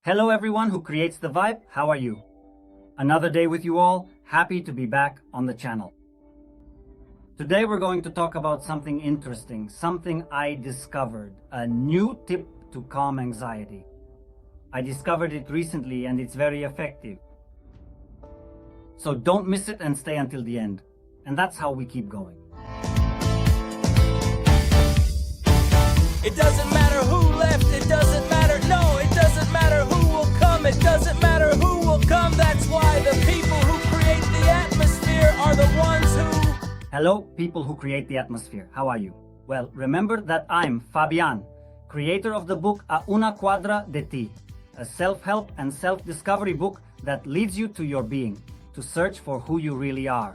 Hello everyone who creates the vibe, how are you? Another day with you all, happy to be back on the channel. Today we're going to talk about something interesting, something I discovered, a new tip to calm anxiety. I discovered it recently and it's very effective. So don't miss it and stay until the end. And that's how we keep going. It doesn't matter who left, it doesn't matter, no, it doesn't matter who will come, it doesn't matter who will come, that's why the people who create the atmosphere are the ones who... Hello, people who create the atmosphere, how are you? Well, remember that I'm Fabian, creator of the book A Una Cuadra de Ti, a self-help and self-discovery book that leads you to your being, to search for who you really are.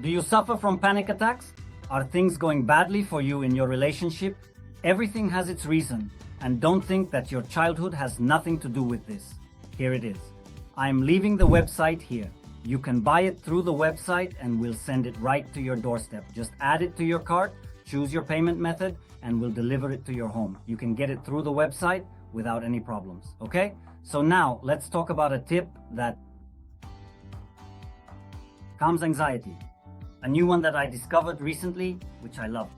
Do you suffer from panic attacks? Are things going badly for you in your relationship? Everything has its reason, and don't think that your childhood has nothing to do with this. Here it is. I'm leaving the website here. You can buy it through the website and we'll send it right to your doorstep. Just add it to your cart, choose your payment method, and we'll deliver it to your home. You can get it through the website without any problems, okay? So now, let's talk about a tip that calms anxiety. A new one that I discovered recently, which I love.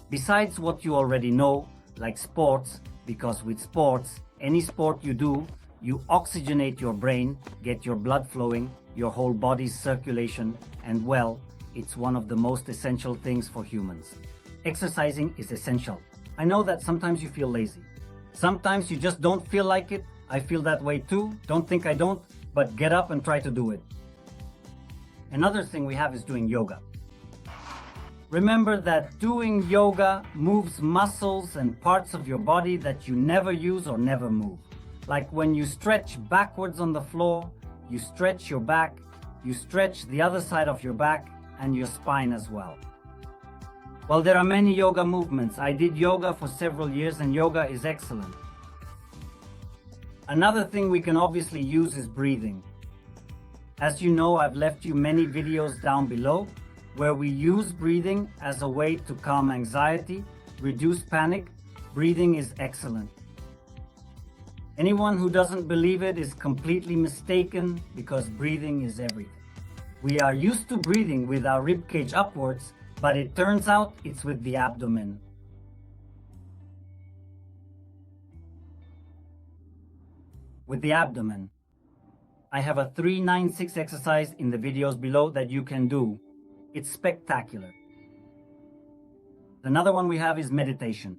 Besides what you already know, like sports, because with sports, any sport you do, you oxygenate your brain, get your blood flowing, your whole body's circulation, and well, it's one of the most essential things for humans. Exercising is essential. I know that sometimes you feel lazy. Sometimes you just don't feel like it. I feel that way too. Don't think I don't, but get up and try to do it. Another thing we have is doing yoga. Remember that doing yoga moves muscles and parts of your body that you never use or never move. Like when you stretch backwards on the floor, you stretch your back, you stretch the other side of your back and your spine as well. Well, there are many yoga movements. I did yoga for several years and yoga is excellent. Another thing we can obviously use is breathing. As you know, I've left you many videos down below where we use breathing as a way to calm anxiety, reduce panic. Breathing is excellent. Anyone who doesn't believe it is completely mistaken because breathing is everything. We are used to breathing with our ribcage upwards, but it turns out it's with the abdomen. With the abdomen. I have a 3-9-6 exercise in the videos below that you can do. It's spectacular. Another one we have is meditation.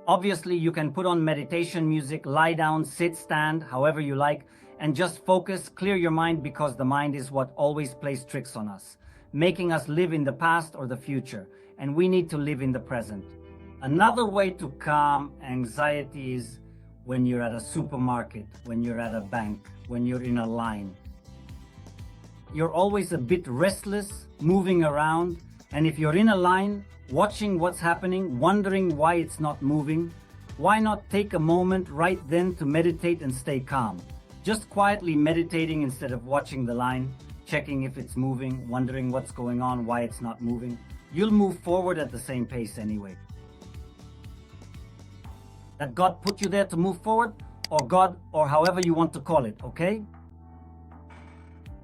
Obviously, you can put on meditation music, lie down, sit, stand, however you like, and just focus, clear your mind because the mind is what always plays tricks on us, making us live in the past or the future, and we need to live in the present. Another way to calm anxiety is when you're at a supermarket, when you're at a bank, when you're in a line. You're always a bit restless, moving around, and if you're in a line, watching what's happening, wondering why it's not moving, why not take a moment right then to meditate and stay calm? Just quietly meditating instead of watching the line, checking if it's moving, wondering what's going on, why it's not moving. You'll move forward at the same pace anyway. That God put you there to move forward, or God, or however you want to call it, okay?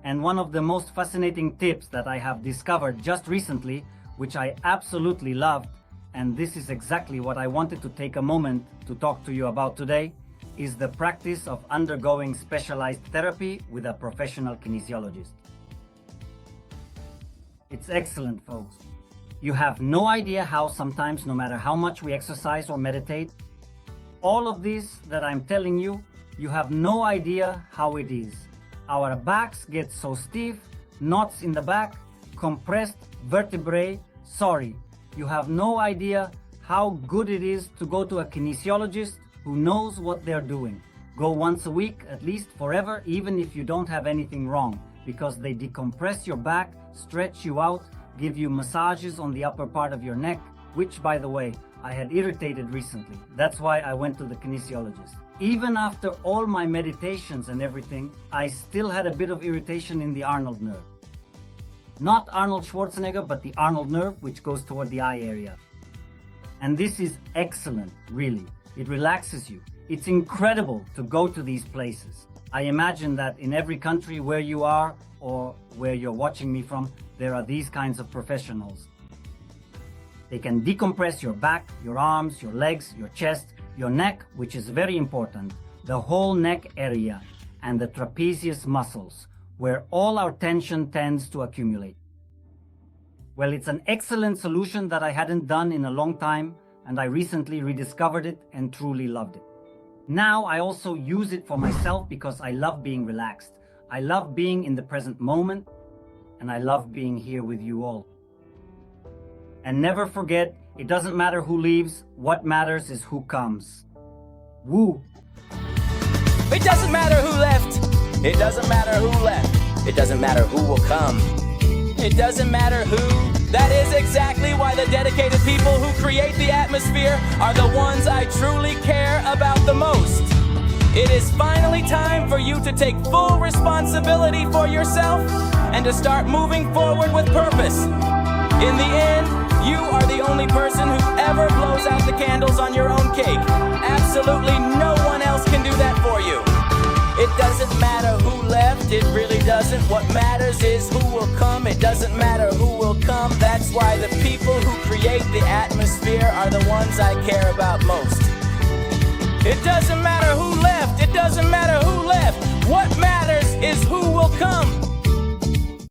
And one of the most fascinating tips that I have discovered just recently, which I absolutely loved, and this is exactly what I wanted to take a moment to talk to you about today, is the practice of undergoing specialized therapy with a professional kinesiologist. It's excellent, folks. You have no idea how sometimes, no matter how much we exercise or meditate, all of this that I'm telling you, you have no idea how it is. Our backs get so stiff, knots in the back, compressed vertebrae. Sorry, you have no idea how good it is to go to a kinesiologist who knows what they're doing. Go once a week, at least forever, even if you don't have anything wrong, because they decompress your back, stretch you out, give you massages on the upper part of your neck, which, by the way, I had irritated recently. That's why I went to the kinesiologist. Even after all my meditations and everything, I still had a bit of irritation in the Arnold nerve. Not Arnold Schwarzenegger, but the Arnold nerve, which goes toward the eye area. And this is excellent, really. It relaxes you. It's incredible to go to these places. I imagine that in every country where you are or where you're watching me from, there are these kinds of professionals. They can decompress your back, your arms, your legs, your chest, your neck, which is very important, the whole neck area, and the trapezius muscles, where all our tension tends to accumulate. Well, it's an excellent solution that I hadn't done in a long time, and I recently rediscovered it and truly loved it. Now I also use it for myself because I love being relaxed. I love being in the present moment, and I love being here with you all. And never forget, it doesn't matter who leaves, what matters is who comes. Woo! It doesn't matter who left. It doesn't matter who left. It doesn't matter who will come. It doesn't matter who. That is exactly why the dedicated people who create the atmosphere are the ones I truly care about the most. It is finally time for you to take full responsibility for yourself and to start moving forward with purpose. In the end, you are the only person who ever blows out the candles on your own cake. Absolutely no one else can do that for you. It doesn't matter who left, it really doesn't. What matters is who will come. It doesn't matter who will come. That's why the people who create the atmosphere are the ones I care about most. It doesn't matter who left, it doesn't matter who left. What matters is who will come.